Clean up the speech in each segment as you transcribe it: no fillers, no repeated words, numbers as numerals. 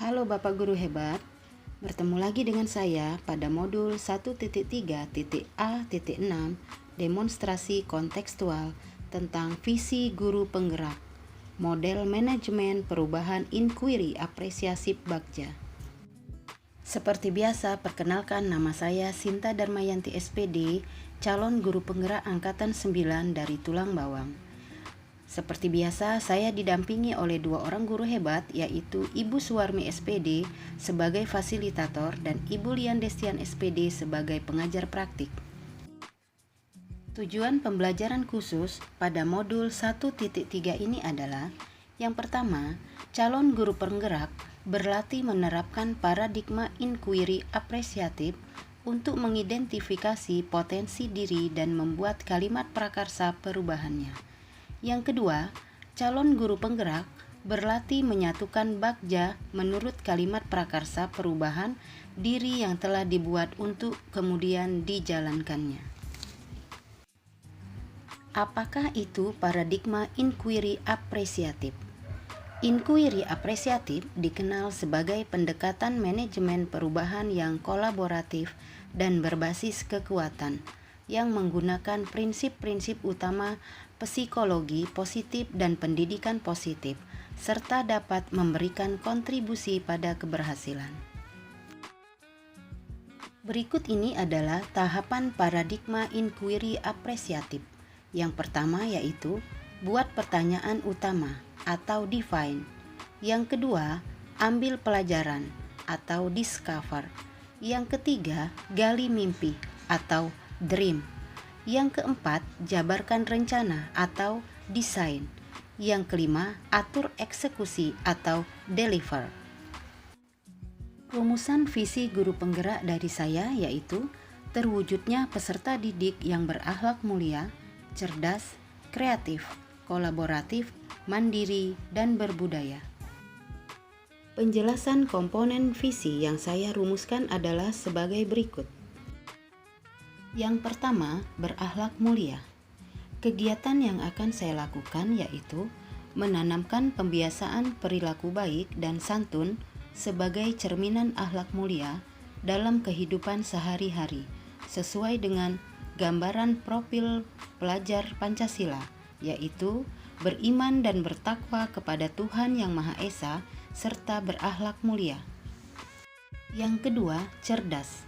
Halo Bapak Guru Hebat, bertemu lagi dengan saya pada modul 1.3.A.6 demonstrasi kontekstual tentang visi guru penggerak, model manajemen perubahan inquiry apresiasif Bagja. Seperti biasa, perkenalkan nama saya Sinta Darmayanti SPD, calon guru penggerak angkatan 9 dari Tulang Bawang. Seperti biasa, saya didampingi oleh dua orang guru hebat, yaitu Ibu Suwarmi SPD sebagai fasilitator dan Ibu Lian Destian SPD sebagai pengajar praktik. Tujuan pembelajaran khusus pada modul 1.3 ini adalah: yang pertama, calon guru penggerak berlatih menerapkan paradigma inquiry apresiatif untuk mengidentifikasi potensi diri dan membuat kalimat prakarsa perubahannya. Yang kedua, calon guru penggerak berlatih menyatukan bagja menurut kalimat prakarsa perubahan diri yang telah dibuat untuk kemudian dijalankannya. Apakah itu paradigma inquiry apresiatif? Inquiry apresiatif dikenal sebagai pendekatan manajemen perubahan yang kolaboratif dan berbasis kekuatan, yang menggunakan prinsip-prinsip utama psikologi positif dan pendidikan positif, serta dapat memberikan kontribusi pada keberhasilan. Berikut ini adalah tahapan paradigma inquiry apresiatif. Yang pertama yaitu buat pertanyaan utama atau define. Yang kedua, ambil pelajaran atau discover. Yang ketiga, gali mimpi atau dream. Yang keempat, jabarkan rencana atau desain. Yang kelima, atur eksekusi atau deliver. Rumusan visi guru penggerak dari saya yaitu terwujudnya peserta didik yang berakhlak mulia, cerdas, kreatif, kolaboratif, mandiri, dan berbudaya. Penjelasan komponen visi yang saya rumuskan adalah sebagai berikut. Yang pertama, berakhlak mulia. Kegiatan yang akan saya lakukan yaitu menanamkan pembiasaan perilaku baik dan santun sebagai cerminan akhlak mulia dalam kehidupan sehari-hari, sesuai dengan gambaran profil pelajar Pancasila, yaitu beriman dan bertakwa kepada Tuhan Yang Maha Esa serta berakhlak mulia. Yang kedua, cerdas.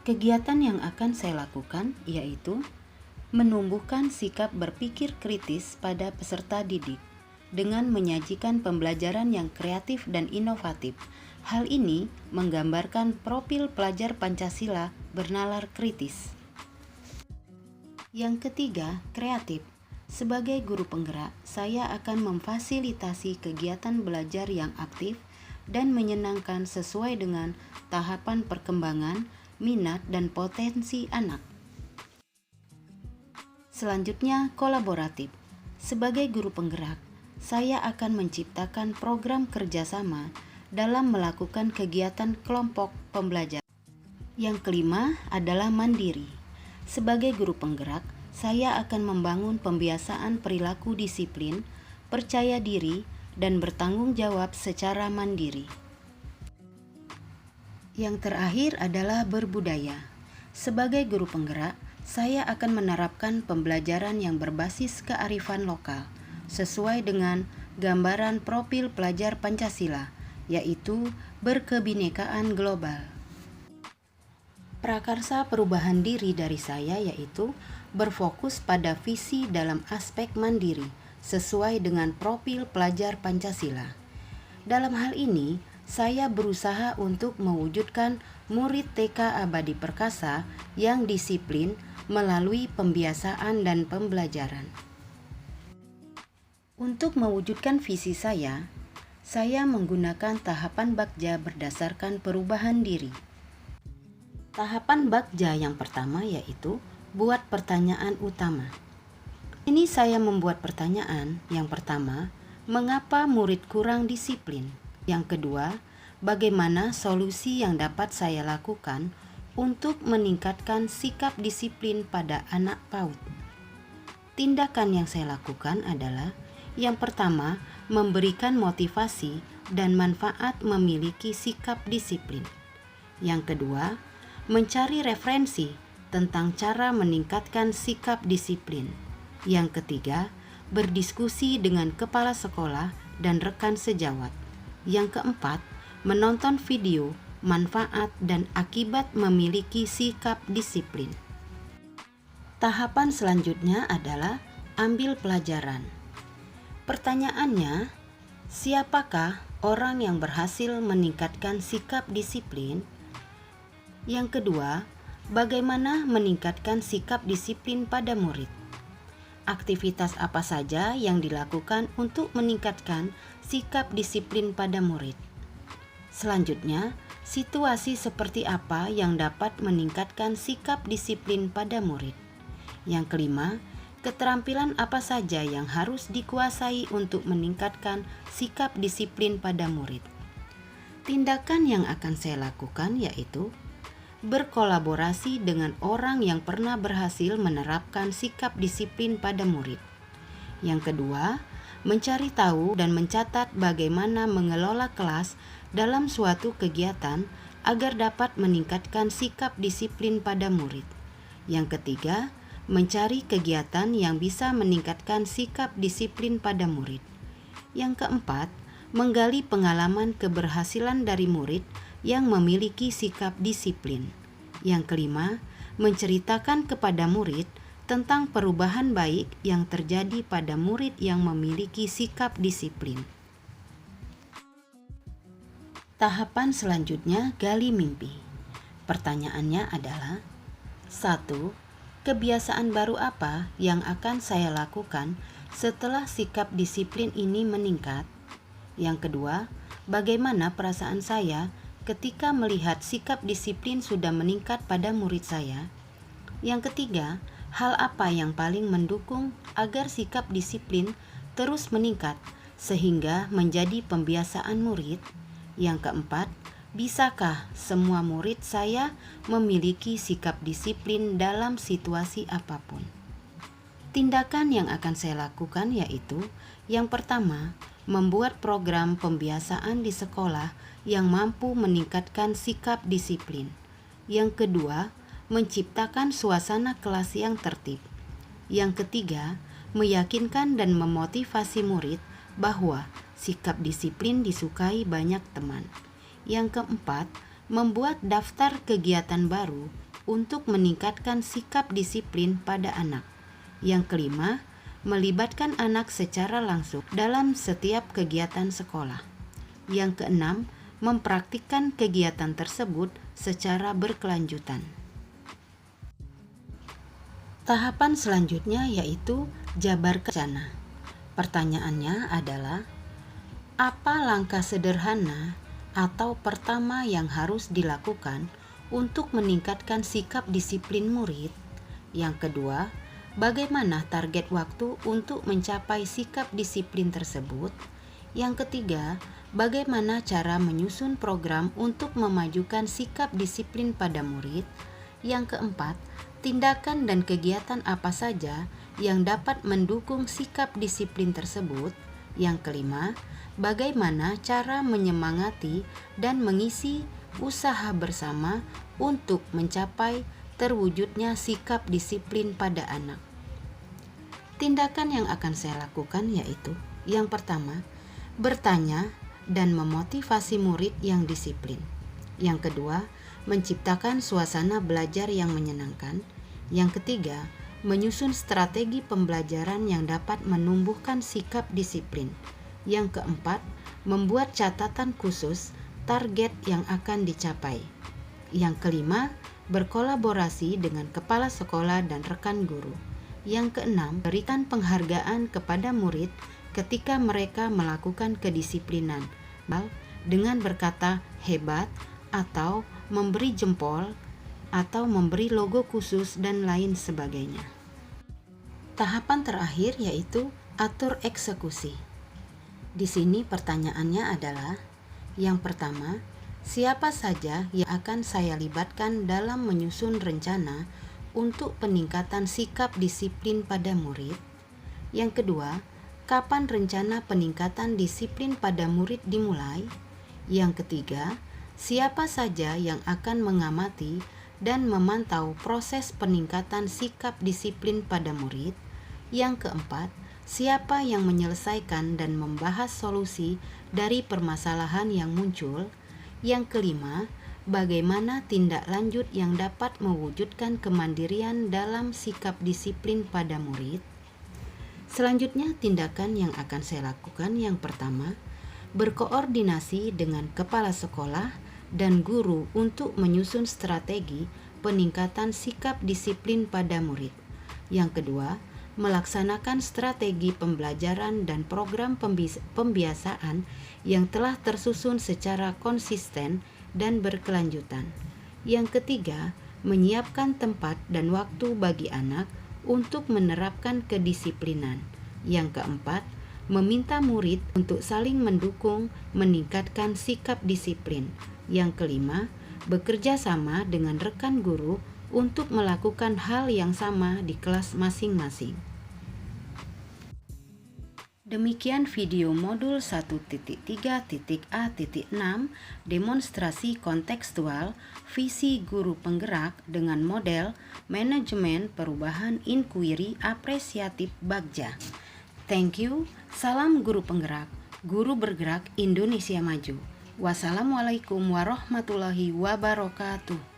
Kegiatan yang akan saya lakukan yaitu menumbuhkan sikap berpikir kritis pada peserta didik dengan menyajikan pembelajaran yang kreatif dan inovatif. Hal ini menggambarkan profil pelajar Pancasila bernalar kritis. Yang ketiga, kreatif. Sebagai guru penggerak, saya akan memfasilitasi kegiatan belajar yang aktif dan menyenangkan sesuai dengan tahapan perkembangan, minat, dan potensi anak. Selanjutnya, kolaboratif. Sebagai guru penggerak, saya akan menciptakan program kerjasama dalam melakukan kegiatan kelompok pembelajaran. Yang kelima adalah mandiri. Sebagai guru penggerak, saya akan membangun pembiasaan perilaku disiplin, percaya diri, dan bertanggung jawab secara mandiri. Yang terakhir adalah berbudaya. Sebagai guru penggerak, saya akan menerapkan pembelajaran yang berbasis kearifan lokal, sesuai dengan gambaran profil pelajar Pancasila, yaitu berkebinekaan global. Prakarsa perubahan diri dari saya yaitu berfokus pada visi dalam aspek mandiri, sesuai dengan profil pelajar Pancasila. Dalam hal ini, saya berusaha untuk mewujudkan murid TK Abadi Perkasa yang disiplin melalui pembiasaan dan pembelajaran. Untuk mewujudkan visi saya menggunakan tahapan bagja berdasarkan perubahan diri. Tahapan bagja yang pertama yaitu buat pertanyaan utama. Ini saya membuat pertanyaan. Yang pertama, mengapa murid kurang disiplin? Yang kedua, bagaimana solusi yang dapat saya lakukan untuk meningkatkan sikap disiplin pada anak PAUD? Tindakan yang saya lakukan adalah: yang pertama, memberikan motivasi dan manfaat memiliki sikap disiplin. Yang kedua, mencari referensi tentang cara meningkatkan sikap disiplin. Yang ketiga, berdiskusi dengan kepala sekolah dan rekan sejawat. Yang keempat, menonton video manfaat dan akibat memiliki sikap disiplin. Tahapan selanjutnya adalah ambil pelajaran. Pertanyaannya, siapakah orang yang berhasil meningkatkan sikap disiplin? Yang kedua, bagaimana meningkatkan sikap disiplin pada murid? Aktivitas apa saja yang dilakukan untuk meningkatkan sikap disiplin pada murid? Selanjutnya, situasi seperti apa yang dapat meningkatkan sikap disiplin pada murid? Yang kelima, keterampilan apa saja yang harus dikuasai untuk meningkatkan sikap disiplin pada murid? Tindakan yang akan saya lakukan yaitu berkolaborasi dengan orang yang pernah berhasil menerapkan sikap disiplin pada murid. Yang kedua, mencari tahu dan mencatat bagaimana mengelola kelas dalam suatu kegiatan agar dapat meningkatkan sikap disiplin pada murid. Yang ketiga, mencari kegiatan yang bisa meningkatkan sikap disiplin pada murid. Yang keempat, menggali pengalaman keberhasilan dari murid yang memiliki sikap disiplin. Yang kelima, menceritakan kepada murid tentang perubahan baik yang terjadi pada murid yang memiliki sikap disiplin. Tahapan selanjutnya, gali mimpi. Pertanyaannya adalah: 1. Kebiasaan baru apa yang akan saya lakukan setelah sikap disiplin ini meningkat? Yang kedua, bagaimana perasaan saya ketika melihat sikap disiplin sudah meningkat pada murid saya? Yang ketiga, hal apa yang paling mendukung agar sikap disiplin terus meningkat sehingga menjadi pembiasaan murid? Yang keempat, bisakah semua murid saya memiliki sikap disiplin dalam situasi apapun? Tindakan yang akan saya lakukan yaitu: yang pertama, membuat program pembiasaan di sekolah yang mampu meningkatkan sikap disiplin. Yang kedua, menciptakan suasana kelas yang tertib. Yang ketiga, meyakinkan dan memotivasi murid bahwa sikap disiplin disukai banyak teman. Yang keempat, membuat daftar kegiatan baru untuk meningkatkan sikap disiplin pada anak. Yang kelima, melibatkan anak secara langsung dalam setiap kegiatan sekolah. Yang keenam, mempraktikkan kegiatan tersebut secara berkelanjutan. Tahapan selanjutnya yaitu jabarkan rencana. Pertanyaannya adalah: apa langkah sederhana atau pertama yang harus dilakukan untuk meningkatkan sikap disiplin murid? Yang kedua, bagaimana target waktu untuk mencapai sikap disiplin tersebut? Yang ketiga, bagaimana cara menyusun program untuk memajukan sikap disiplin pada murid? Yang keempat, tindakan dan kegiatan apa saja yang dapat mendukung sikap disiplin tersebut? Yang kelima, bagaimana cara menyemangati dan mengisi usaha bersama untuk mencapai terwujudnya sikap disiplin pada anak? Tindakan yang akan saya lakukan yaitu: yang pertama, bertanya dan memotivasi murid yang disiplin. Yang kedua, menciptakan suasana belajar yang menyenangkan. Yang ketiga, menyusun strategi pembelajaran yang dapat menumbuhkan sikap disiplin. Yang keempat, membuat catatan khusus target yang akan dicapai. Yang kelima, berkolaborasi dengan kepala sekolah dan rekan guru. Yang keenam, berikan penghargaan kepada murid ketika mereka melakukan kedisiplinan dengan berkata hebat, atau memberi jempol, atau memberi logo khusus dan lain sebagainya. Tahapan terakhir yaitu atur eksekusi. Di sini pertanyaannya adalah: yang pertama, siapa saja yang akan saya libatkan dalam menyusun rencana untuk peningkatan sikap disiplin pada murid? Yang kedua, Kapan rencana peningkatan disiplin pada murid dimulai? Yang ketiga, siapa saja yang akan mengamati dan memantau proses peningkatan sikap disiplin pada murid? Yang keempat, siapa yang menyelesaikan dan membahas solusi dari permasalahan yang muncul? Yang kelima, bagaimana tindak lanjut yang dapat mewujudkan kemandirian dalam sikap disiplin pada murid? Selanjutnya, tindakan yang akan saya lakukan yang pertama, berkoordinasi dengan kepala sekolah dan guru untuk menyusun strategi peningkatan sikap disiplin pada murid. Yang kedua, melaksanakan strategi pembelajaran dan program pembiasaan yang telah tersusun secara konsisten dan berkelanjutan. Yang ketiga, menyiapkan tempat dan waktu bagi anak untuk menerapkan kedisiplinan. Yang keempat, meminta murid untuk saling mendukung meningkatkan sikap disiplin. Yang kelima, bekerja sama dengan rekan guru untuk melakukan hal yang sama di kelas masing-masing. Demikian video modul 1.3.a.6 demonstrasi kontekstual visi guru penggerak dengan model manajemen perubahan inquiry apresiatif Bagja. Thank you. Salam guru penggerak, guru bergerak Indonesia maju. Wassalamualaikum warahmatullahi wabarakatuh.